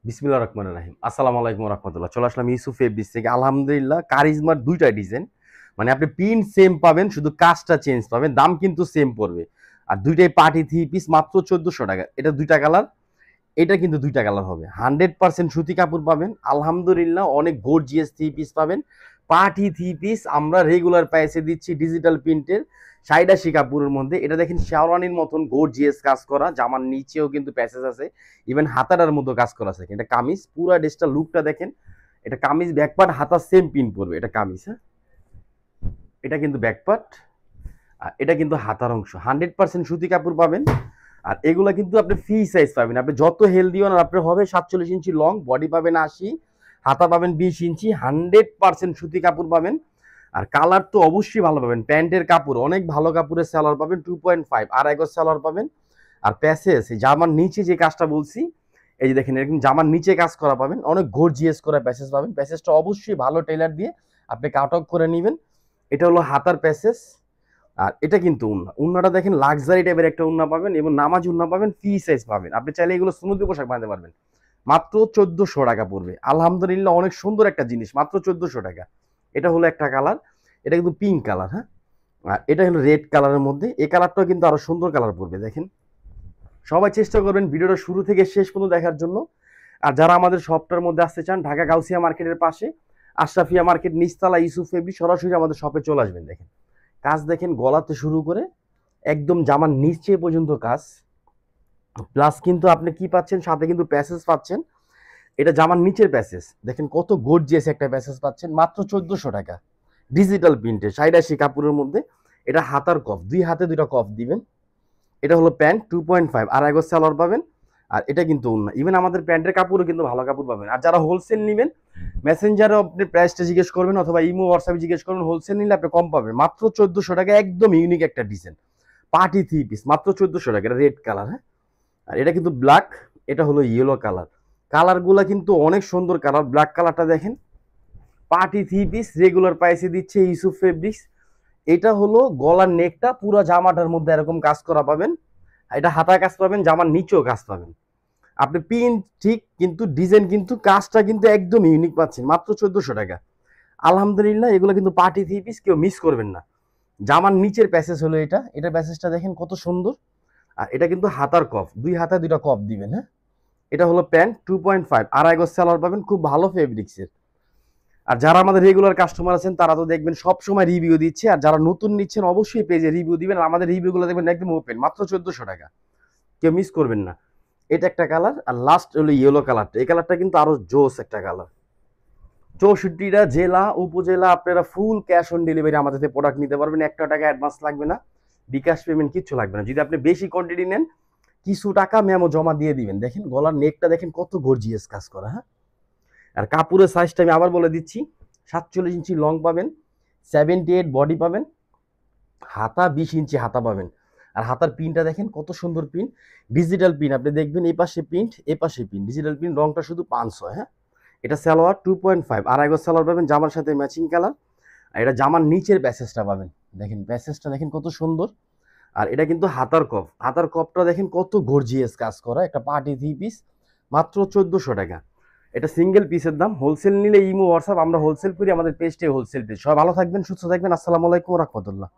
বিসমিল্লাহির রহমানির রহিম। আসসালামু আলাইকুম ওয়া রাহমাতুল্লাহ। চলে আসলাম ইউসুফ ফেব্রিক্স থেকে। আলহামদুলিল্লাহ কারিজমার ২টা ডিজাইন। মানে আপনি প্রিন্ট সেম পাবেন, শুধু কাজটা চেঞ্জ পাবেন। দাম কিন্তু সেম পড়বে। আর দুইটাই পার্টি থ্রি পিস মাত্র ১৪০০ টাকা। এটা ২টা কালার, এটা কিন্তু ২টা কালার হবে। 100% সুতি কাপড় পাবেন। আলহামদুলিল্লাহ অনেক গর্জিয়াস থ্রি পিস পাবেন। পার্টি থ্রি পিস আমরা রেগুলার প্রাইসে দিচ্ছি ডিজিটাল প্রিন্টের ৮৭ কাপড়ের মধ্যে। এটা দেখেন শেরওয়ানির মতন গর্জিয়াস কাজ করা, জামার নিচেও কিন্তু প্যাসেজ আছে, ইভেন হাতাটার মতো কাজ করা আছে। এটা কামিজ, পুরা ড্রেসটা লুকটা দেখেন। এটা কামিজ ব্যাকপার্ট, হাতা সেম প্রিন্ট পড়বে। এটা কামিজ, হ্যাঁ, এটা কিন্তু ব্যাকপার্ট, আর এটা কিন্তু হাতার অংশ। 100% সুতি কাপড় পাবেন। আর এগুলা কিন্তু আপনি ফ্রি সাইজ পাবেন। আপনি যত হেলদি হন আপনার হবে ৪৭ ইঞ্চি লং, বডি পাবেন ৮০, হাতা পাবেন ২০ ইঞ্চি। 100% সুতি কাপড় পাবেন। আর কালার তো অবশ্যই ভালো পাবেন। প্যান্টের কাপড় অনেক ভালো কাপড়ের সেলার পাবেন, 2.5 আড়াই গজ সেলার পাবেন। আর প্যাসেজ জামার নিচে যে কাজটা বলছি, এই যে দেখেন এরকম জামার নিচে কাজ করা পাবেন, অনেক গর্জিয়াস করে প্যাসেজ পাবেন। প্যাসেজটা অবশ্যই ভালো টেলার দিয়ে আপনি কাট অফ করে নেবেন। এটা হলো হাতার প্যাসেজ। আর এটা কিন্তু উন্না, উন্নাটা দেখেন লাক্সারি টাইপের একটা উন্না পাবেন, এবং নামাজ উন্না পাবেন, ফ্রি সাইজ পাবেন। আপনি চাইলে এগুলো সুন্নতি পোশাক বানাতে পারবেন। মাত্র ১৪০০ টাকা পড়বে। আলহামদুলিল্লাহ অনেক সুন্দর একটা জিনিস, মাত্র ১৪০০ টাকা। এটা হলো একটা কালার, এটা কিন্তু পিঙ্ক কালার, হ্যাঁ। আর এটা হলো রেড কালারের মধ্যে। এই কালারটাও কিন্তু আরো সুন্দর কালার পড়বে। দেখেন, সবাই চেষ্টা করবেন ভিডিওটা শুরু থেকে শেষ পর্যন্ত দেখার জন্য। আর যারা আমাদের শপটার মধ্যে আসতে চান, ঢাকা গাউসিয়া মার্কেটের পাশে আশরাফিয়া মার্কেট নিচতলা ইউসুফ ফেব্রিক, সরাসরি আমাদের শপে চলে আসবেন। দেখেন কাজ দেখেন, গলাতে শুরু করে একদম জামার নিচে পর্যন্ত কাজ। প্লাস কিন্তু আপনি কি পাচ্ছেন, সাথে কিন্তু প্যাসেজ পাচ্ছেন। এটা জামার নিচের প্যাসেজ দেখেন, কত গর্জিয়াস একটা প্যাসেজ পাচ্ছেন মাত্র ১৪০০ টাকা। ডিজিটাল প্রিন্টে ৮৭ কাপড়ের মধ্যে। এটা হাতার কফ, দুই হাতে দুইটা কফ দিবেন। এটা হলো প্যান্ট, 2.5 আড়াই গজ সালোয়ার পাবেন। আর এটা কিন্তু উন্না, ইভেন আমাদের প্যান্টের কাপড়ও কিন্তু ভালো কাপড় পাবেন। আর যারা হোলসেল নেবেন, মেসেঞ্জারে আপনি প্রাইসটা জিজ্ঞেস করবেন, অথবা ইমো হোয়াটসঅ্যাপে জিজ্ঞেস করবেন। হোলসেল নিলে আপনি কম পাবেন, মাত্র ১৪০০ টাকা। একদম ইউনিক একটা ডিজাইন, পার্টি থ্রি পিস, মাত্র ১৪০০ টাকা। এটা রেড কালার, হ্যাঁ। আর এটা কিন্তু ব্ল্যাক, এটা হলো ইয়েলো কালার। কালারগুলা কিন্তু অনেক সুন্দর কালার। ব্ল্যাক কালারটা দেখেন, পার্টি থ্রি পিস রেগুলার প্রাইসে দিচ্ছে ইউসুফ ফেব্রিক্স। এটা হলো গলার নেকটা, পুরো জামাটার মধ্যে এরকম কাজ করা পাবেন। এটা হাতা কাজ পাবেন, জামার নিচেও কাজ পাবেন। আপনি পিন ঠিক, কিন্তু ডিজাইন কিন্তু কাজটা কিন্তু একদম ইউনিক পাচ্ছেন মাত্র ১৪০০ টাকা। আলহামদুলিল্লাহ এগুলো কিন্তু পার্টি থ্রি পিস, কেউ মিস করবেন না। জামার নিচের প্যাসেজ হলো এটা, এটা প্যাসেজটা দেখেন কত সুন্দর। আর এটা কিন্তু হাতার কফ, দুই হাতায় দুইটা কফ দিবেন, হ্যাঁ। এটা হলো প্যান্ট, 2.5 আড়াই গজ সেলার পাবেন, খুব ভালো ফেব্রিক্সের। আর যারা আমাদের রেগুলার কাস্টমার আছেন তারা তো দেখবেন সব সময় রিভিউ দিচ্ছে। আর যারা নতুন নিচ্ছেন অবশ্যই পেজে রিভিউ দিবেন। আর আমাদের রিভিউগুলো দেখবেন একদম ওপেন, মাত্র ১৪০০ টাকা। কেউ মিস করবেন না। এটা একটা কালার। আর লাস্ট হলো ইয়েলো কালারটা। এই কালারটা কিন্তু আরো জোস একটা কালার। ৬৪টা জেলা উপজেলা আপনারা ফুল ক্যাশ অন ডেলিভারি আমাদের থেকে প্রোডাক্ট নিতে পারবেন। ১ টাকা অ্যাডভান্স লাগবে না, বিকাশ পেমেন্ট কিচ্ছু লাগবে না। যদি আপনি বেশি কোয়ান্টিটি নেন, কিছু টাকা মেমো জমা দিয়ে দিবেন। দেখেন গলার নেকটা দেখেন কত গর্জিয়াস কাজ করা, হ্যাঁ। আর কাপড়ের সাইজটা আমি আবার বলে দিচ্ছি, ৪৭ ইঞ্চি লং পাবেন, 78 বডি পাবেন, হাতা ২০ ইঞ্চি হাতা পাবেন। আর হাতার পিনটা দেখেন কত সুন্দর পিন, ডিজিটাল পিন। আপনি দেখবেন এই পাশে প্রিন্ট, এ পাশে পিন, ডিজিটাল পিন। রংটা শুধু ৫০০, হ্যাঁ। এটা সালোয়ার 2.5 আড়াই গজ সালোয়ার পাবেন, জামার সাথে ম্যাচিং কালার। আর এটা জামার নিচের প্যাসেজটা পাবেন। দেখেন প্যাসেজটা দেখেন কত সুন্দর। আর এটা কিন্তু হাতার কফ, হাতার কফটা দেখেন কত গর্জিয়াস কাজ করা। একটা পার্টি থ্রি পিস, মাত্র ১৪০০ টাকা। এটা সিঙ্গেল পিসের দাম। হোলসেল নিলে ইমো হোয়াটসঅ্যাপ, আমরা হোলসেল করি, আমাদের পেজটাই হোলসেল পেজ। সবাই ভালো থাকবেন, সুস্থ থাকবেন। আসসালামু আলাইকুম ওয়া রাহমাতুল্লাহ।